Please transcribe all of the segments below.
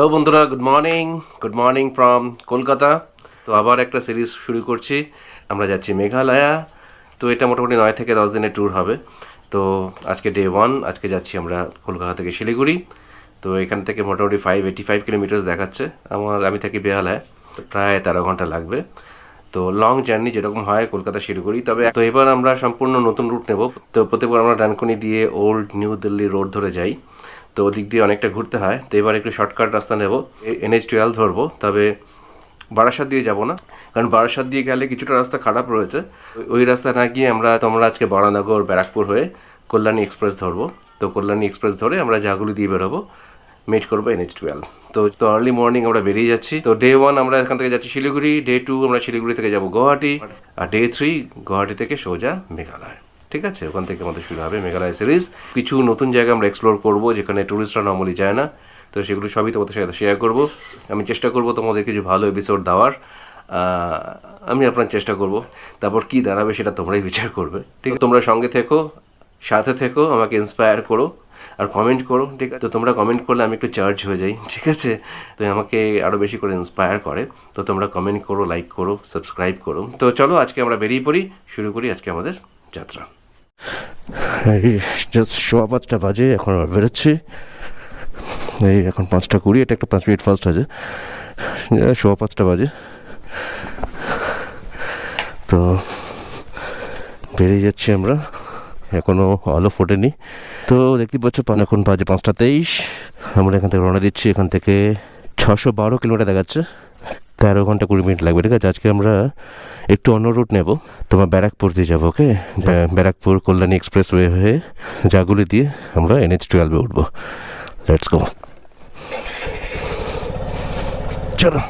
Hello বন্ধুরা, good morning from Kolkata. তো আবার একটা সিরিজ শুরু করছি। আমরা যাচ্ছি মেঘালয়া। তো এটা মোটামুটি 9 থেকে 10 দিনের ট্যুর হবে। তো আজকে ডে 1। আজকে যাচ্ছি আমরা কলকাতা থেকে শিলিগুড়ি। তো এখান থেকে মোটামুটি 585 কিলোমিটার্স দেখাচ্ছে। আমি থাকি বেহালায়, তো প্রায় 13 ঘন্টা লাগবে। তো লং জার্নি যেরকম হয় কলকাতা শিলিগুড়ি। তো এবার আমরা সম্পূর্ণ নতুন রুট নেব। তো প্রত্যেকবার আমরা ডানকুনি দিয়ে ওল্ড নিউ দিল্লি রোড ধরে যাই, তো ওদিক দিয়ে অনেকটা ঘুরতে হয়। তো এবার একটু শর্টকাট রাস্তা নেব, NH12 ধরবো। তবে বারাসাত দিয়ে যাব না, কারণ বারাসাত দিয়ে গেলে কিছুটা রাস্তা খারাপ রয়েছে। ওই রাস্তা না গিয়ে তোমরা আজকে বরানগর ব্যারাকপুর হয়ে কল্যাণী এক্সপ্রেস ধরবো। তো কল্যাণী এক্সপ্রেস ধরে আমরা জাগুলি দিয়ে বেরোবো, মিট করবো NH12। তো আর্লি মর্নিং আমরা বেরিয়ে যাচ্ছি। তো ডে 1 আমরা এখান থেকে যাচ্ছি শিলিগুড়ি, ডে 2 আমরা শিলিগুড়ি থেকে যাব গুয়াহাটি, আর ডে 3 গুয়াহাটি থেকে সোজা মেঘালয়। ঠিক আছে, ওখান থেকে আমাদের শুরু হবে মেঘালয় সিরিজ। কিছু নতুন জায়গা আমরা এক্সপ্লোর করবো যেখানে ট্যুরিস্টরা নর্মালি যায় না। তো সেগুলো সবই তোমাদের সাথে শেয়ার করব। আমি চেষ্টা করব তোমাদের কিছু ভালো এপিসোড দেওয়ার। আমি আপনার চেষ্টা করব, তারপর কি দাঁড়াবে সেটা তোমরাই বিচার করবে। ঠিক আছে, তোমরা সঙ্গে থেকো, সাথে থেকো, আমাকে ইন্সপায়ার করো আর কমেন্ট করো। ঠিক আছে, তো তোমরা কমেন্ট করলে আমি একটু চার্জ হয়ে যাই। ঠিক আছে, তো আমাকে আরও বেশি করে ইন্সপায়ার করে। তো তোমরা কমেন্ট করো, লাইক করো, সাবস্ক্রাইব করো। তো চলো আজকে আমরা বেরিয়ে পড়ি, শুরু করি আজকে আমাদের যাত্রা। এই জাস্ট 5:15 বাজে, এখন আবার বেরোচ্ছি। এই এখন 5:20, এটা একটা 5 মিনিট ফার্স্ট আছে। 5:15 বাজে, তো বেরিয়ে যাচ্ছি আমরা। এখনও আলো ফোটেনি। তো দেখতে পাচ্ছ এখন বাজে 5:23। আমরা এখান থেকে রওনা দিচ্ছি। এখান থেকে 612 কিলোমিটার দেখাচ্ছে, 13 ঘন্টা 20 মিনিট লাগবে। ঠিক আছে, আজকে আমরা একটু অন্য রুট নেব। তোমার ব্যারাকপুর দিয়ে যাবো। ওকে, ব্যারাকপুর কল্যাণী এক্সপ্রেস ওয়ে হয়ে জাগুলি দিয়ে আমরা NH12 উঠবো। লেটস গো, চলো।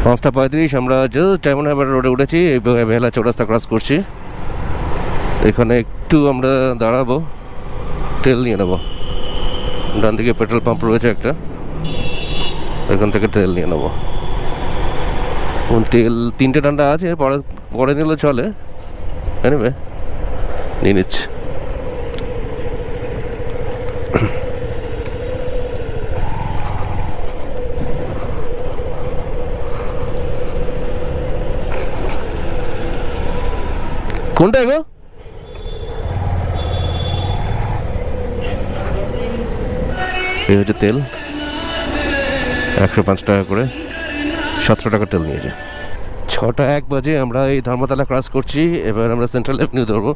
5:35 আমরা জাস্ট ডায়মন্ড হারবার রোডে উঠেছি। বেহালা চৌরাস্তা ক্রস করছি। এখানে একটু আমরা দাঁড়াবো, তেল নিয়ে নেবো। ডান দিকে পেট্রোল পাম্প রয়েছে একটা, এখান থেকে তেল নিয়ে নেবো। তেল 3টে ডান্ডা আছে, পরে নিলে চলে। এনিওয়ে, নিয়ে নিচ্ছি। কোনটা গো? এই হচ্ছে তেল, 105 টাকা করে, 1700 টাকা তেল নিয়েছে। 6:01 বাজে আমরা এই ধর্মতলা ক্রস করছি। এবার আমরা সেন্ট্রাল অ্যাভিনিউ ধরবো।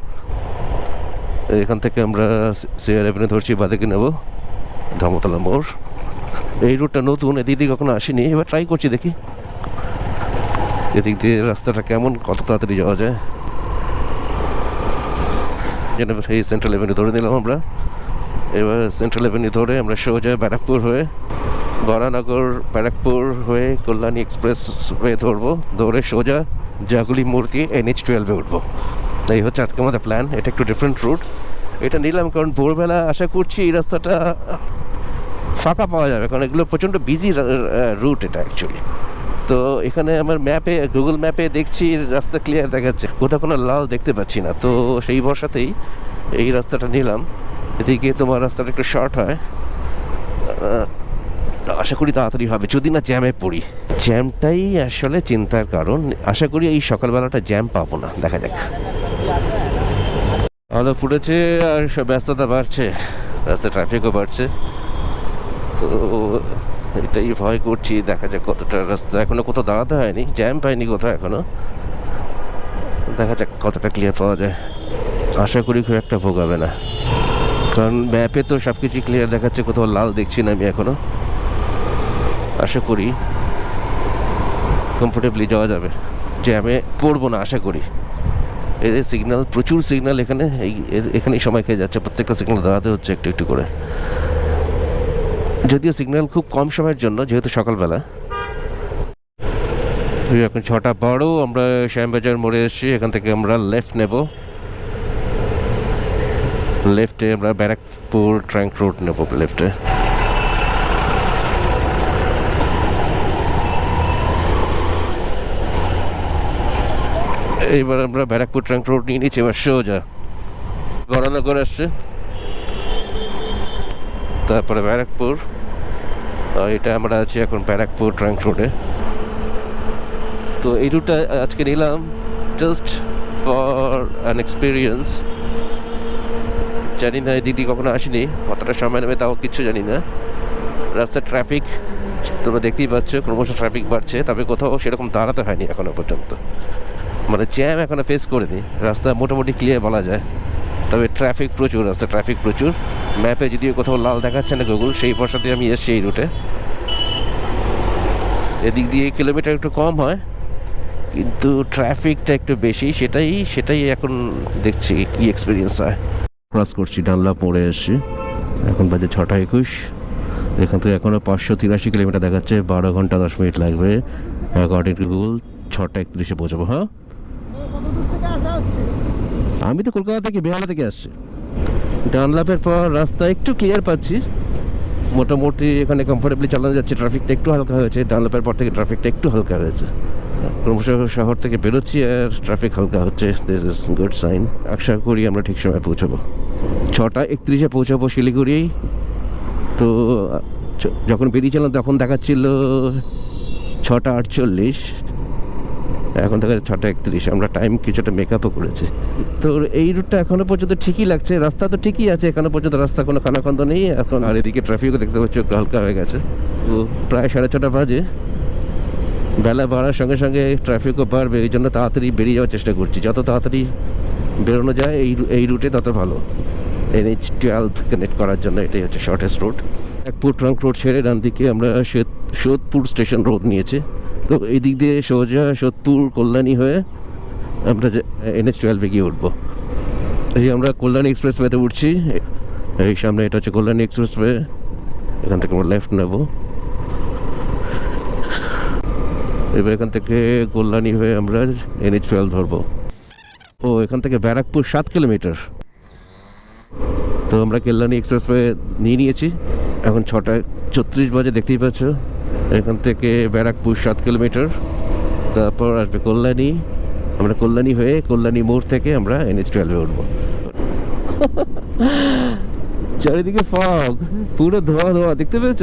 এখান থেকে আমরা সিআর অ্যাভিনিউ ধরছি, বাদিকে নেব ধর্মতলা মোড়। এই রুটটা নতুন, এদিক দিয়ে কখনো আসিনি, এবার ট্রাই করছি, দেখি এদিক দিয়ে রাস্তাটা কেমন, কত তাড়াতাড়ি যাওয়া যায়। এই সেন্ট্রাল অ্যাভিনিউ ধরে নিলাম আমরা। এবার সেন্ট্রাল অ্যাভিনিউ ধরে আমরা সোজা ব্যারাকপুর হয়ে বরানগর ব্যারাকপুর হয়ে কল্যাণী এক্সপ্রেস ওয়ে ধরবো, ধরে সোজা জাগুলি মোড় দিয়ে NH12 উঠবো। এই হচ্ছে আজকে আমাদের প্ল্যান। এটা একটু ডিফারেন্ট রুট। এটা নিলাম কারণ ভোরবেলা আশা করছি এই রাস্তাটা ফাঁকা পাওয়া যাবে, কারণ এগুলো প্রচণ্ড বিজি রুট এটা অ্যাকচুয়ালি। তো এখানে আমার গুগল ম্যাপে দেখছি রাস্তা ক্লিয়ার দেখাচ্ছে, কোথাও কোনো লাল দেখতে পাচ্ছি না। তো সেই ভরসাতেই এই রাস্তাটা নিলাম। এদিকে তোমার রাস্তাটা একটু শর্ট হয়, আশা করি তাড়াতাড়ি হবে, যদি না জ্যামে পড়ি। জ্যামটাই আসলে চিন্তার কারণ। আশা করি এই সকালবেলাটা জ্যাম পাবো না, দেখা যাক। আলো ফুটেছে আর সব ব্যস্ততা বাড়ছে, রাস্তায় ট্রাফিকও বাড়ছে। তো এটাই ভয় করছি, দেখা যাক কতটা রাস্তা। এখনো কোথাও দাঁড়াতে হয়নি, জ্যাম পাইনি কোথাও এখনো। দেখা যাক কতটা ক্লিয়ার পাওয়া যায়। আশা করি খুব একটা ভোগাবে না, কারণ ম্যাপে তো সব কিছু ক্লিয়ার দেখাচ্ছে, কোথাও লাল দেখছি না আমি এখনো। আশা করি কমফোর্টেবলি যাওয়া যাবে, জ্যামে পড়বো না আশা করি। এদের সিগন্যাল, প্রচুর সিগন্যাল এখানে, এখানেই সময় খেয়ে যাচ্ছে। প্রত্যেকটা সিগন্যাল দাঁড়াতে হচ্ছে একটু একটু করে। যদিও সিগন্যাল খুব কম সময়ের জন্য, যেহেতু সকালবেলা। এখন 6:12, আমরা শ্যামবাজার মোড়ে এসেছি। এখান থেকে আমরা লেফট নেব, লেফটে আমরা ব্যারাকপুর ট্রাঙ্ক রোড নেব লেফটে। এইবার আমরা ব্যারাকপুর ট্রাঙ্ক রোড নিয়ে নিচ্ছি, এবার সোজা গড়ানগর আসছে, তারপরে ব্যারাকপুর। এটা আমরা আছি এখন ব্যারাকপুর ট্রাঙ্ক রোডে। তো এই রুটটা আজকে নিলাম জাস্ট ফর অ্যান এক্সপিরিয়েন্স। জানি না দিদি কখনো আসেনি, কতটা সময় নেবে তাও কিচ্ছু জানি না। রাস্তার ট্রাফিক তোমরা দেখতেই পাচ্ছ, ক্রমশ ট্রাফিক বাড়ছে, তবে কোথাও সেরকম দাঁড়াতে হয়নি এখনো পর্যন্ত, মানে জ্যাম এখনো ফেস করিনি। রাস্তা মোটামুটি ক্লিয়ার বলা যায়, তবে ট্রাফিক প্রচুর, রাস্তা ট্রাফিক প্রচুর। ম্যাপে যদিও কোথাও লাল দেখাচ্ছে না গুগল, সেই বর্ষাতে আমি এসছি এই রুটে। এদিক দিয়ে কিলোমিটার একটু কম হয় কিন্তু ট্রাফিকটা একটু বেশি, সেটাই এখন দেখছি কি এক্সপিরিয়েন্স হয়। ক্রস করছি, ডানলাপ মোড়ে এসছি, এখন বাজে 6:21। এখান থেকে এখনও 583 কিলোমিটার দেখাচ্ছে, 12 ঘন্টা 10 মিনিট লাগবে অ্যাকর্ডিং টু গুগল। 6:31 পৌঁছাবো। হ্যাঁ, আমি তো কলকাতা থেকে, বেহালা থেকে আসছি। ডানলাপের পর রাস্তা একটু ক্লিয়ার পাচ্ছি, মোটামুটি এখানে কমফোর্টেবলি চালানো যাচ্ছে। ট্রাফিকটা একটু হালকা হয়েছে, ডানলাপের পর থেকে ট্রাফিকটা একটু হালকা হয়েছে। ক্রমশ শহর থেকে বেরোচ্ছি আর ট্রাফিক হালকা হচ্ছে, দিস ইজ গুড সাইন। আশা করি আমরা ঠিক সময় পৌঁছাবো। 6:31 পৌঁছাবো শিলিগুড়ি। তো যখন বেরিয়েছিলাম তখন দেখাচ্ছিল 6:48, এখন থেকে 6:31। আমরা টাইম কিছুটা মেকআপও করেছি। তো এই রুটটা এখনো পর্যন্ত ঠিকই লাগছে, রাস্তা তো ঠিকই আছে এখনো পর্যন্ত, রাস্তা কোনো খানাখন্দ নেই এখন। আর এদিকে ট্রাফিকও দেখতে পাচ্ছি একটু হালকা হয়ে গেছে। তো প্রায় 6:30 বাজে, বেলা বাড়ার সঙ্গে সঙ্গে ট্রাফিকও বাড়বে, এই জন্য তাড়াতাড়ি বেরিয়ে যাওয়ার চেষ্টা করছি। যত তাড়াতাড়ি বেরোনো যায় এই রুটে তত ভালো, NH-12 কানেক্ট করার জন্য এটাই হচ্ছে shortest route. Barrackpore trunk road ছেড়ে ডান দিকে আমরা সোদপুর স্টেশন রোড নিয়েছি। তো এই দিক দিয়ে সোজা সোদপুর কল্যাণী হয়ে আমরা NH-12 গিয়ে উঠবো। এই আমরা কল্যাণী এক্সপ্রেসওয়েতে উঠছি, এই সামনে এটা হচ্ছে কল্যাণী এক্সপ্রেসওয়ে, এখান থেকে আমরা লেফট নেব। এবার এখান থেকে কল্যাণী হয়ে আমরা NH-12 ধরবো। ও এখান থেকে ব্যারাকপুর 7 কিলোমিটার। তো আমরা কল্যাণী এক্সপ্রেসওয়ে নিয়ে নিয়েছি, এখন 6:34 বাজে, দেখতেই পাচ্ছ। এখান থেকে ব্যারাকপুর 7 কিলোমিটার, তারপর আসবে কল্যাণী। আমরা কল্যাণী হয়ে কল্যাণী মোড় থেকে আমরা NH-12 উঠবো। চারিদিকে ফগ, পুরো ধোয়া ধোয়া, দেখতে পেয়েছ?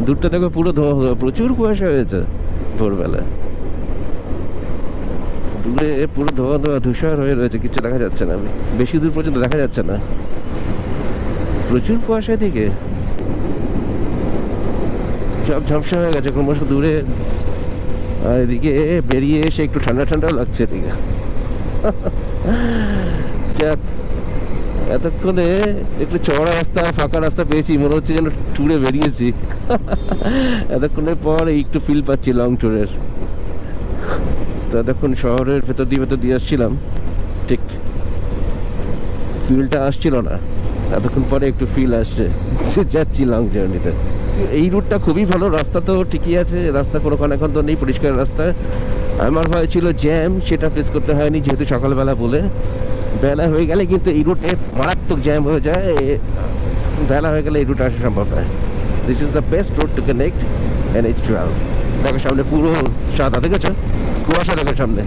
দূরটা দেখো পুরো ধোয়া ধোয়া, প্রচুর কুয়াশা হয়েছে ভোরবেলা। দূরে পুরো ধোয়া ধোয়া ধূসর হয়ে রয়েছে, কিছু দেখা যাচ্ছে না, বেশি দূর পর্যন্ত দেখা যাচ্ছে না, প্রচুর কুয়াশা। দিকে সব ঝাপসা হয়ে গেছে ক্রমশ দূরে, আর এদিকে বেরিয়ে এসে একটু ঠান্ডা ঠান্ডাও লাগছে এদিকে। যাক, এতক্ষণে একটু চড়া রাস্তা, ফাঁকা রাস্তা পেয়েছি, মনে হচ্ছে যেন ট্যুরে বেরিয়েছি। এতক্ষণের পর একটু ফিল পাচ্ছি লং ট্যুরের। তো এতক্ষণ শহরের ভেতর দিয়ে আসছিলাম, ঠিক ফিলটা আসছিল না, এতক্ষণ পরে একটু ফিল আসছে যে যাচ্ছি লং জার্নিতে। এই রুটটা খুবই ভালো, রাস্তা তো ঠিকই আছে, রাস্তা কোনো এখন তো নেই, পরিষ্কার রাস্তা। আমার ভয় ছিল জ্যাম, সেটা ফেস করতে হয়নি যেহেতু সকালবেলা বলে। বেলা হয়ে গেলে কিন্তু এই রুটে মারাত্মক জ্যাম হয়ে যায়, বেলা হয়ে গেলে এই রুটে আসা সম্ভব নয়। This is the best route to connect NH-12। দেখো সামনে পুরো সাদা, দেখেছো? কুয়াশা দেখো সামনে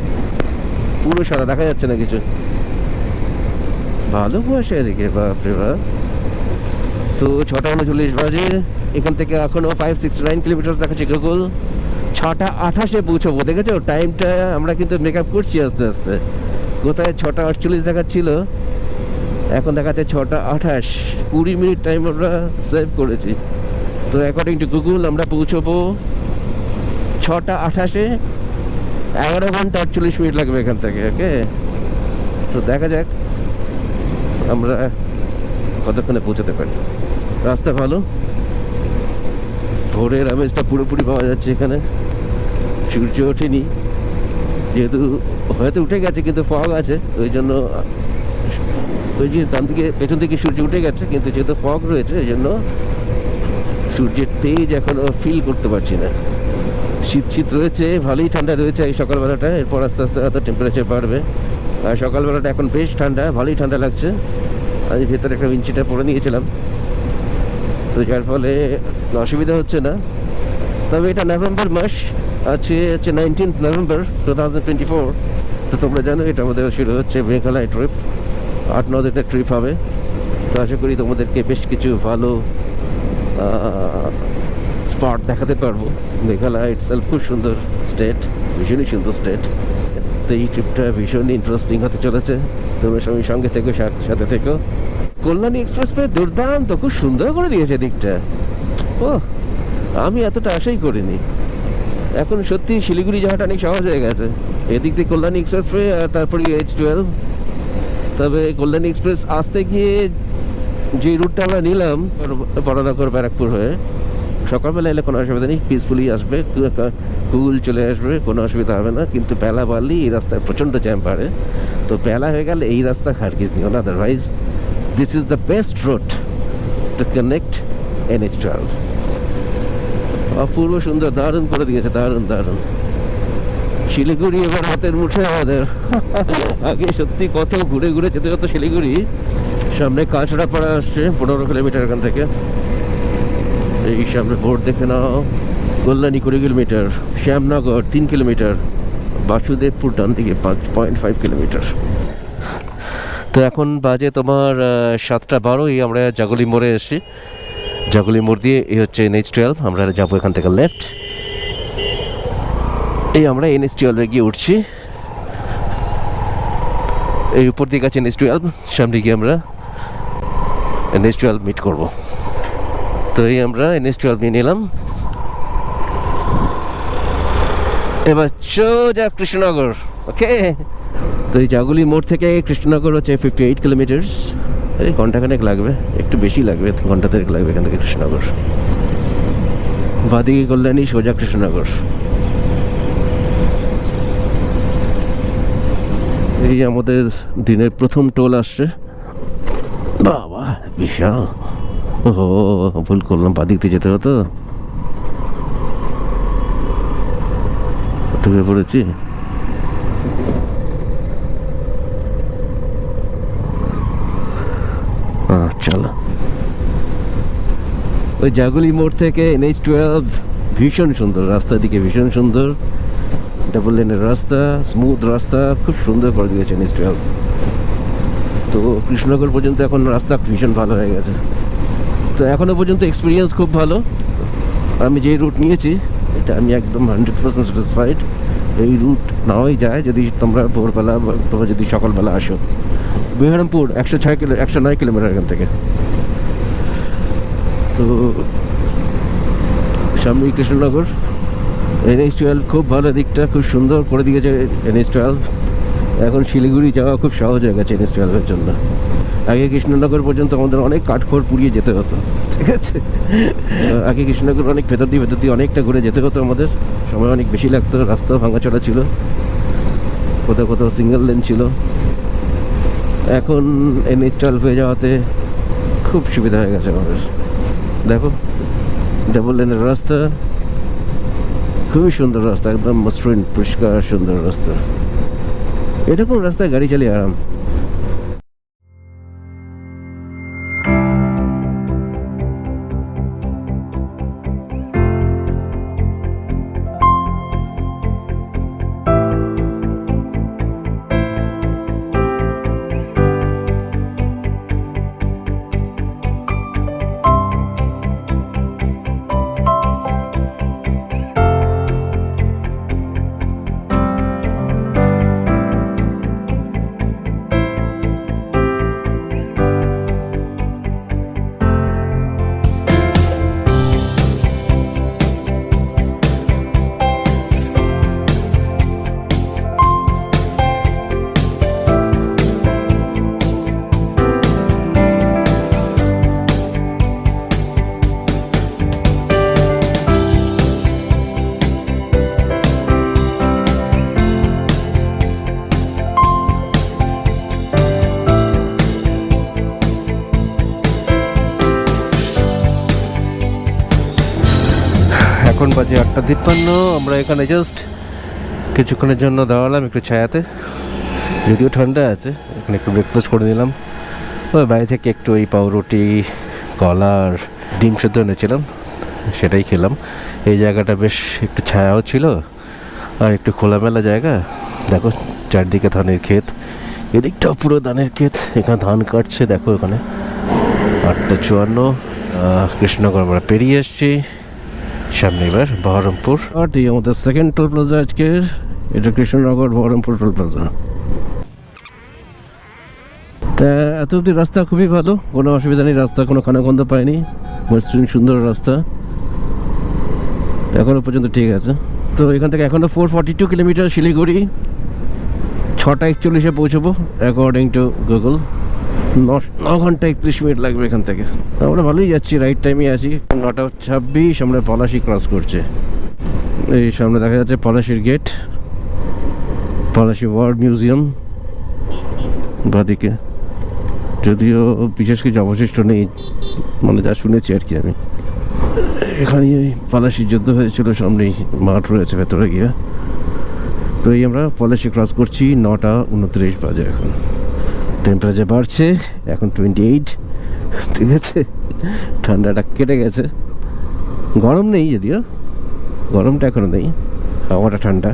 পুরো সাদা, দেখা যাচ্ছে না কিছু, ভালো কুয়াশা এদিকে, বাপরে বাপ। তো 6:39 বাজে, এখান থেকে এখনো 569 কিলোমিটার দেখাচ্ছে গুগল। 6:28 পৌঁছবো, দেখেছো টাইমটা? আমরা কিন্তু মেকআপ করছি আস্তে আস্তে। কোথায় 6:48 দেখাচ্ছিল, এখন দেখাচ্ছে 6:28, 20 মিনিট টাইম আমরা সেভ করেছি। তো অ্যাকর্ডিং টু গুগল আমরা পৌঁছবো 6:28, 11 ঘন্টা 48 মিনিট লাগবে এখান থেকে। ওকে, তো দেখা যাক আমরা কতক্ষণে পৌঁছাতে পারি। রাস্তা ভালো, ভোরের আমেজটা পুরোপুরি পাওয়া যাচ্ছে এখানে। সূর্য ওঠেনি যেহেতু, হয়তো উঠে গেছে কিন্তু ফগ আছে, ওই জন্য ওই যে ডান দিকে পেছন দিকে সূর্য উঠে গেছে, কিন্তু যেহেতু ফগ রয়েছে ওই জন্য সূর্যের তেজ এখনও ফিল করতে পারছি না। শীত শীত রয়েছে, ভালোই ঠান্ডা রয়েছে এই সকালবেলাটা, এরপর আস্তে আস্তে হয়তো টেম্পারেচার বাড়বে। আর সকালবেলাটা এখন বেশ ঠান্ডা, ভালোই ঠান্ডা লাগছে। আমি ভেতরে একটা উইঞ্চিটা পরে নিয়েছিলাম, তো যার ফলে অসুবিধা হচ্ছে না। তবে এটা নভেম্বর মাস, আছে 19 নভেম্বর 2024। তো তোমরা জানো এটা আমাদের শুরু হচ্ছে মেঘালয় ট্রিপ, 8-9 দিনের ট্রিপ হবে। তো আশা করি তোমাদেরকে বেশ কিছু ভালো স্পট দেখাতে পারবো। মেঘালয় ইটসেলফ খুব সুন্দর স্টেট, ভীষণই সুন্দর স্টেট। তো এই ট্রিপটা ভীষণই ইন্টারেস্টিং হতে চলেছে। তোমরা সবাই সঙ্গে থেকো, সাথে থেকো। কল্যাণী এক্সপ্রেসওয়ে দুর্দান্ত, খুব সুন্দর করে দিয়েছে দিকটা। ও, আমি এতটা আশাই করিনি। এখন সত্যি শিলিগুড়ি যাওয়াটা অনেক সহজ হয়ে গেছে। এদিক দিয়ে কল্যাণী এক্সপ্রেসওয়ে আর তারপরে H12। তবে কল্যাণী এক্সপ্রেস আসতে গিয়ে যে রুটটা আমরা নিলাম বড়নগর ব্যারাকপুর হয়ে, সকালবেলা এলে কোনো অসুবিধা নেই, পিসফুলি আসবে, কুল চলে আসবে, কোনো অসুবিধা হবে না। কিন্তু বেলা বাড়লে এই রাস্তায় প্রচণ্ড জ্যাম বাড়ে। তো বেলা হয়ে গেলে এই রাস্তা হারগিজ নিও না, otherwise this is the best route to connect NH12। অপূর্ব সুন্দর, দারুণ করে দিয়েছে, দারুণ দারুণ। শিলিগুড়ি এবার হাতের মুঠে আমাদের। আগে সত্যি কত ঘুরে ঘুরে যেতে হতো শিলিগুড়ি। সামনে কাঁচড়াপাড়া আসছে 15 কিলোমিটার এখান থেকে। এই সামনে বোর্ড দেখে নাও, কল্যাণী 20 কিলোমিটার, শ্যামনগর 3 কিলোমিটার, বাসুদেবপুর ডান দিকে 5.5 কিলোমিটার। তো এখন বাজে তোমার 7:12। এই আমরা জাগুলি মোড়ে এসেছি। জাগুলি মোড় দিয়ে এই হচ্ছে NH12। আমরা যাবো এখান থেকে লেফট। এই আমরা NH12 গিয়ে উঠছি। এই উপর দিকে আছে NH12, সামনে গিয়ে আমরা NH12 মিট করব। তো এই আমরা NH12 নিয়ে নিলাম। এবার সোজা কৃষ্ণনগর। ওকে, তো এই জাগুলি মোড় থেকে কৃষ্ণনগর হচ্ছে 58 কিলোমিটার। এই ঘন্টাখানেক লাগবে, একটু বেশি লাগবে, ঘন্টা 3 লাগবে এখান থেকে কৃষ্ণনগর। বাদিকে কল্যাণী, সোজা কৃষ্ণনগর। এই আমাদের দিনের প্রথম টোল আসছে। বাবা বিশাল! ওহো, ভুল করলাম, বাদিক দিয়ে যেতে হতো, ঢুকে পড়েছি। চলো, ওই জাগুলি মোড় থেকে NH12 ভীষণ সুন্দর, রাস্তার দিকে ভীষণ সুন্দর, ডাবল লেনের রাস্তা, স্মুথ রাস্তা, খুব সুন্দর করে দিয়েছে NH12। তো কৃষ্ণনগর পর্যন্ত এখন রাস্তা ভীষণ ভালো হয়ে গেছে। তো এখনও পর্যন্ত এক্সপিরিয়েন্স খুব ভালো। আমি যে রুট নিয়েছি এটা আমি একদম 100% স্যাটিসফাইড। এই রুট নেওয়াই যায় যদি তোমরা ভোরবেলা, তোমরা যদি সকালবেলা আসো। বিহারামপুর 109 কিলোমিটার এখান থেকে। তো সামনে কৃষ্ণনগর। NH12 খুব ভালো দিকটা, খুব সুন্দর করে দিয়েছে NH12। এখন শিলিগুড়ি যাওয়া খুব সহজ হয়ে গেছে NH12-এর জন্য। আগে কৃষ্ণনগর পর্যন্ত আমাদের অনেক কাঠখড় পুড়িয়ে যেতে হতো, ঠিক আছে। আগে কৃষ্ণনগর অনেক ভেতর দিয়ে অনেকটা ঘুরে যেতে হতো আমাদের, সময় অনেক বেশি লাগতো, রাস্তা ভাঙাচোরা ছিল, কোথাও কোথাও সিঙ্গেল লেন ছিল। এখন NH12 হয়ে যাওয়াতে খুব সুবিধা হয়ে গেছে আমাদের। দেখো, ডাবল লেনের রাস্তা, খুবই সুন্দর রাস্তা, একদম মসৃণ পরিষ্কার সুন্দর রাস্তা। এরকম রাস্তায় গাড়ি চালিয়ে আরাম। এখন বাজে 8:53। আমরা এখানে জাস্ট কিছুক্ষণের জন্য দাঁড়ালাম একটু ছায়াতে, যদিও ঠান্ডা আছে। এখানে একটু ব্রেকফাস্ট করে নিলাম। ওই বাড়ি থেকে একটু ওই পাউরুটি, কলা আর ডিম সেদ্ধ এনেছিলাম, সেটাই খেলাম। এই জায়গাটা বেশ একটু ছায়াও ছিল আর একটু খোলামেলা জায়গা, দেখো চারদিকে ধানের ক্ষেত, এদিকটাও পুরো ধানের ক্ষেত। এখানে ধান কাটছে, দেখো এখানে 8:54। কৃষ্ণনগর আমরা পেরিয়ে এসছি, সামনে এবার বহরমপুর। আর এই আমাদের সেকেন্ড টোল প্লাজা আজকের, এটা কৃষ্ণনগর বহরমপুর টোল প্লাজা। তা এত অব্দি রাস্তা খুবই ভালো, কোনো অসুবিধা নেই, রাস্তা কোনো খানাখন্দ পায়নি, মসৃণ সুন্দর রাস্তা এখনও পর্যন্ত ঠিক আছে। তো এখান থেকে এখনও 442 কিলোমিটার শিলিগুড়ি, 6:41 পৌঁছবো অ্যাকর্ডিং টু গুগল। 9 ঘন্টা 31 মিনিট লাগবে এখান থেকে। আমরা ভালোই যাচ্ছি, রাইট টাইমে আছি। 9:26 আমরা পলাশি ক্রস করছে। এই সামনে দেখা যাচ্ছে পলাশির গেট, পলাশি ওয়ার মিউজিয়াম বাদিকে, যদিও বিশেষ কিছু অবশিষ্ট নেই, মানে যা শুনেছি আর কি আমি। এখানে পলাশি যুদ্ধ হয়েছিল, সামনেই মাঠ রয়েছে ভেতরে গিয়ে। তো এই আমরা পলাশি ক্রস করছি, 9:29 বাজে এখন। টেম্পারেচার বাড়ছে, এখন 28, ঠিক আছে, ঠান্ডাটা কেটে গেছে, গরম নেই যদিও, গরমটা এখনও নেই, হাওয়াটা ঠান্ডা।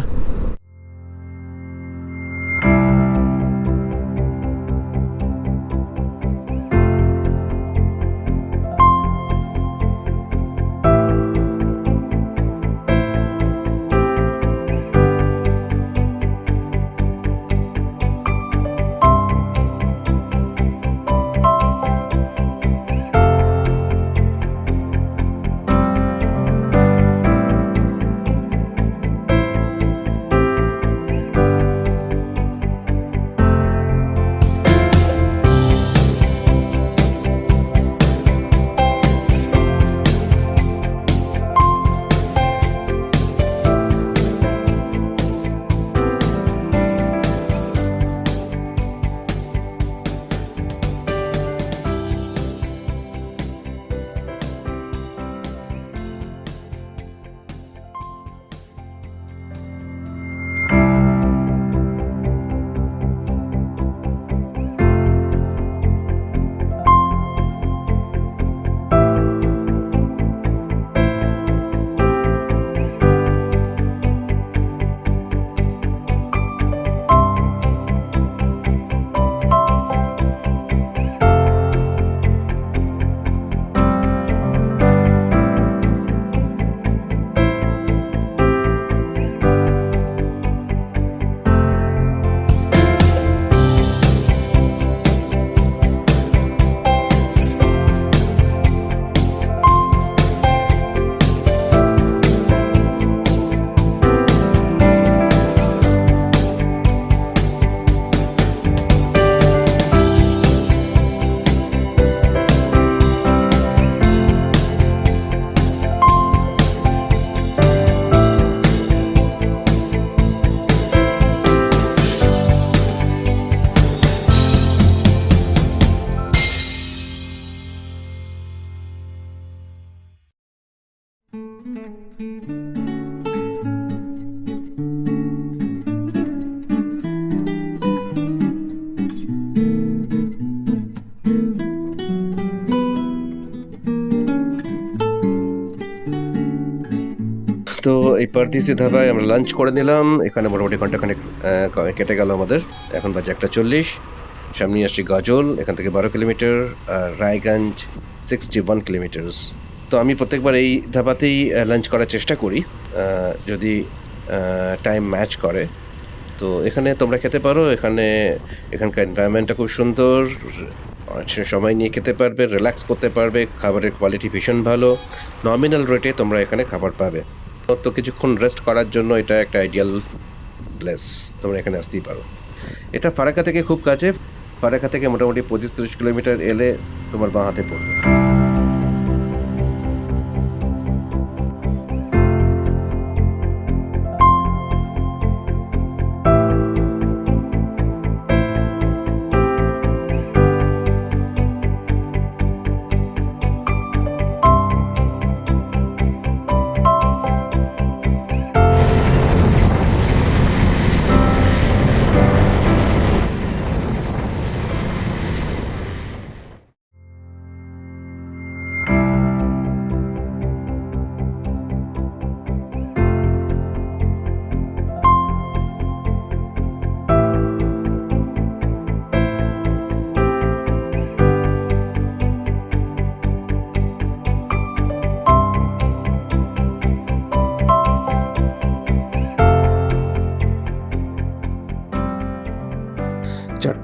তো এই পারদিসি ধাবায় আমরা লাঞ্চ করে নিলাম। এখানে মোটামুটি ঘন্টাখানেক কেটে গেল আমাদের। এখন বাজে 1:40। সামনে আসছি গাজল, এখান থেকে 12 কিলোমিটার, আর রায়গঞ্জ 61 কিলোমিটার্স। তো আমি প্রত্যেকবার এই ধাবাতেই লাঞ্চ করার চেষ্টা করি যদি টাইম ম্যাচ করে। তো এখানে তোমরা খেতে পারো, এখানকার এনভায়রনমেন্টটা খুব সুন্দর, সময় নিয়ে খেতে পারবে, রিল্যাক্স করতে পারবে, খাবারের কোয়ালিটি ভীষণ ভালো, নমিনাল রেটে তোমরা এখানে খাবার পাবে। তো কিছুক্ষণ রেস্ট করার জন্য এটা একটা আইডিয়াল প্লেস, তোমরা এখানে আসতেই পারো। এটা ফারাক্কা থেকে খুব কাছে, ফারাক্কা থেকে মোটামুটি 25-30 কিলোমিটার এলে তোমার বাঁ হাতে পড়বে।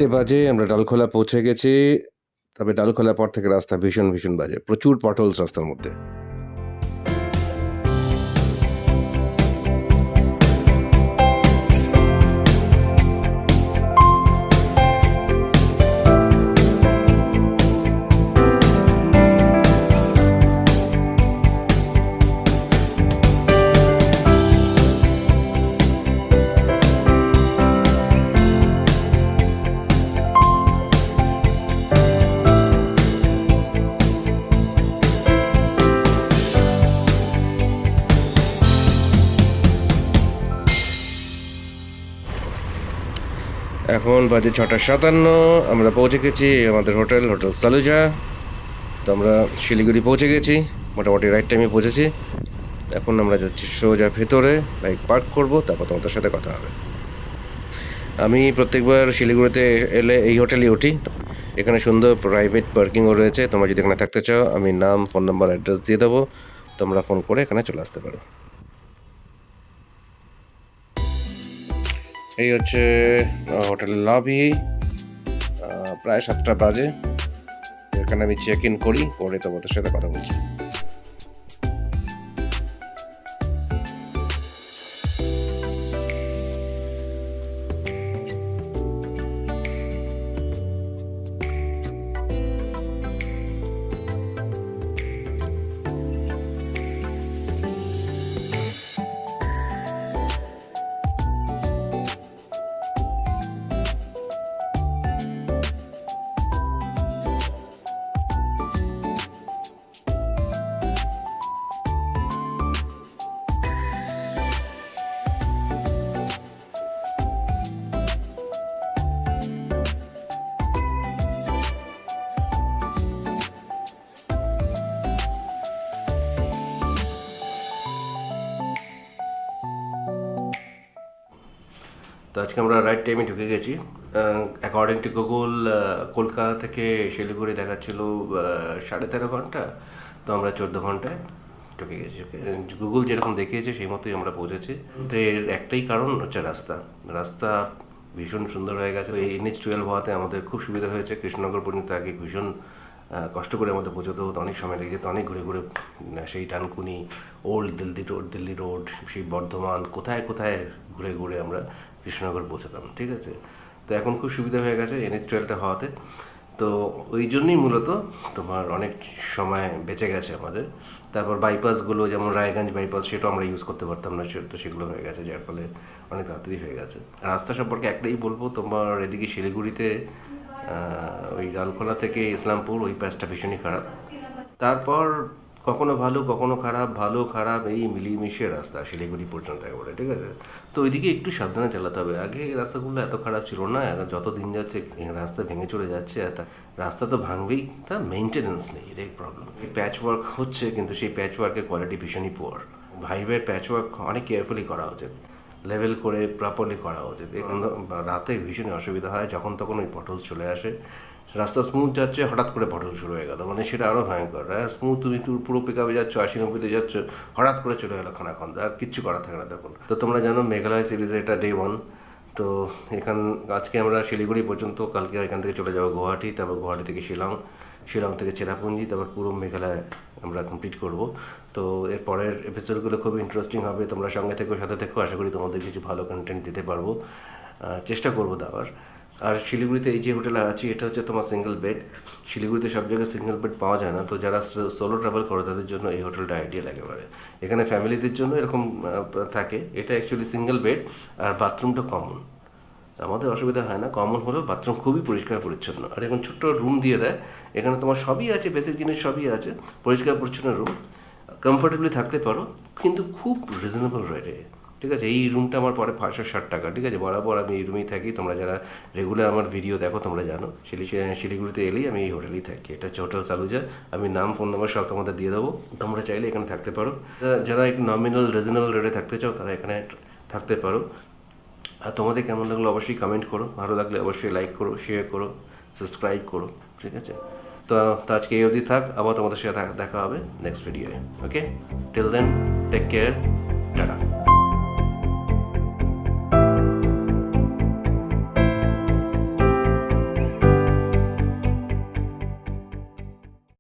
4টে বাজে, আমরা ডালখোলা পৌঁছে গেছি। তবে ডালখোলার পর থেকে রাস্তা ভীষণ ভীষণ বাজে, প্রচুর পটলস রাস্তার মধ্যে। এখন বাজে 6:57, আমরা পৌঁছে গেছি আমাদের হোটেল সালুজা। তো আমরা শিলিগুড়ি পৌঁছে গেছি, মোটামুটি রাইট টাইমে পৌঁছেছি। এখন আমরা যাচ্ছি সোজা ভেতরে, বাইক পার্ক করব, তারপর তোমাদের সাথে কথা হবে। আমি প্রত্যেকবার শিলিগুড়িতে এলে এই হোটেলে উঠি। এখানে সুন্দর প্রাইভেট পার্কিংও রয়েছে। তোমরা যদি এখানে থাকতে চাও, আমি নাম, ফোন নাম্বার, অ্যাড্রেস দিয়ে দেবো, তোমরা ফোন করে এখানে চলে আসতে পারো। এই হচ্ছে হোটেলের লবি। প্রায় 7টা বাজে। এখানে আমি চেক ইন করি, করে তোমাদের সাথে কথা বলছি। তো আজকে আমরা রাইট টাইমে ঢুকে গেছি। অ্যাকর্ডিং টু গুগল, কলকাতা থেকে শিলিগুড়ি দেখাচ্ছিল 13.5 ঘন্টা, তো আমরা 14 ঘন্টায় ঢুকে গেছি। গুগল যেরকম দেখিয়েছে সেই মতোই আমরা পৌঁছেছি। তো এর একটাই কারণ হচ্ছে রাস্তা ভীষণ সুন্দর হয়ে গেছে। এই NH-12 হওয়াতে আমাদের খুব সুবিধা হয়েছে। কৃষ্ণনগর পর্যন্ত আগে ভীষণ কষ্ট করে আমাদের পৌঁছতে হতো, অনেক সময় লেগে যেত, অনেক ঘুরে ঘুরে সেই ডানকুনি, ওল্ড দিল্লি রোড, সেই বর্ধমান, কোথায় কোথায় ঘুরে ঘুরে আমরা কৃষ্ণনগর পৌঁছাতাম। ঠিক আছে, তো এখন খুব সুবিধা হয়ে গেছে NH-12টা হওয়াতে। তো ওই জন্যই মূলত তোমার অনেক সময় বেঁচে গেছে আমাদের। তারপর বাইপাসগুলো, যেমন রায়গঞ্জ বাইপাস, সেটাও আমরা ইউজ করতে পারতাম না, তো সেগুলো হয়ে গেছে, যার ফলে অনেক তাড়াতাড়ি হয়ে গেছে। রাস্তা সম্পর্কে একটাই বলবো, তোমার এদিকে শিলিগুড়িতে ওই ডালখোলা থেকে ইসলামপুর ওই প্যাচটা ভীষণই খারাপ। তারপর কখনো ভালো কখনো খারাপ, ভালো খারাপ এই মিলিয়ে রাস্তা শিলিগুড়ি পর্যন্ত একবারে। ঠিক আছে, তো ওইদিকে একটু সাবধানে চালাতে হবে। আগে এই রাস্তাগুলো এত খারাপ ছিল না, এখন যত দিন যাচ্ছে রাস্তা ভেঙে চলে যাচ্ছে। রাস্তা তো ভাঙবেই, তার মেনটেনেন্স নেই, এটাই প্রবলেম। এই প্যাচ ওয়ার্ক হচ্ছে, কিন্তু সেই প্যাচ ওয়ার্কের কোয়ালিটি ভীষণই পুয়ার। ভাইবের প্যাচ ওয়ার্ক অনেক কেয়ারফুলি করা উচিত, লেভেল করে প্রপারলি করা উচিত। এখন রাতে ভীষণই অসুবিধা হয়, যখন তখন ওই পটলস চলে আসে। রাস্তা স্মুথ যাচ্ছে, হঠাৎ করে পটল শুরু হয়ে গেল, মানে সেটা আরও ভয়ঙ্কর। স্মুথ তুমি পুরো পিকআপে যাচ্ছ, 80-90-তে যাচ্ছ, হঠাৎ করে চলে গেলো খানাখন্দ, আর কিচ্ছু করার থাকে না তখন। তো তোমরা জানো মেঘালয় সিরিজে এটা ডে 1। তো আজকে আমরা শিলিগুড়ি পর্যন্ত, কালকে এখান থেকে চলে যাবো গুয়াহাটি, তারপর গুয়াহাটি থেকে শিলং থেকে চেরাপুঞ্জি, তারপর পুরো মেঘালয় আমরা কমপ্লিট করব। তো এর পরের এপিসোডগুলো খুব ইন্টারেস্টিং হবে, তোমরা সাথে থেকো। আশা করি তোমাদের কিছু ভালো কন্টেন্ট দিতে পারবো, চেষ্টা করবো দেওয়ার। আর শিলিগুড়িতে এই যে হোটেলে আছি, এটা হচ্ছে তোমার সিঙ্গেল বেড। শিলিগুড়িতে সব জায়গায় সিঙ্গেল বেড পাওয়া যায় না, তো যারা সোলো ট্রাভেল করে তাদের জন্য এই হোটেলটা আইডিয়াল একেবারে। এখানে ফ্যামিলিদের জন্য এরকম থাকে। এটা অ্যাকচুয়ালি সিঙ্গেল বেড, আর বাথরুমটা কমন। আমাদের অসুবিধা হয় না, কমন হলেও বাথরুম খুবই পরিষ্কার পরিচ্ছন্ন। আর এখন ছোট্ট রুম দিয়ে দেয়, এখানে তোমার সবই আছে, বেসিক জিনিস সবই আছে, পরিষ্কার পরিচ্ছন্ন রুম, কমফোর্টেবলি থাকতে পারো, কিন্তু খুব রিজনেবল রেটে। ঠিক আছে, এই রুমটা আমার পরে 560 টাকা। ঠিক আছে, বরাবর আমি এই রুমেই থাকি। তোমরা যারা রেগুলার আমার ভিডিও দেখো তোমরা জানো, শিলিগুড়িতে এলেই আমি এই হোটেলেই থাকি। এটা হচ্ছে হোটেল সালুজা। আমি নাম, ফোন নাম্বার সব তোমাদের দিয়ে দেবো, তোমরা চাইলে এখানে থাকতে পারো। যারা একটু নমিনাল রিজনেবল রেটে থাকতে চাও, তারা এখানে থাকতে পারো। আর তোমাদের কেমন লাগলো অবশ্যই কমেন্ট করো, ভালো লাগলে অবশ্যই লাইক করো, শেয়ার করো, সাবস্ক্রাইব করো। ঠিক আছে, তো আজকে এই অবধি থাক, আবার তোমাদের সাথে দেখা হবে নেক্সট ভিডিওয়ে। Okay, till then take care, tata.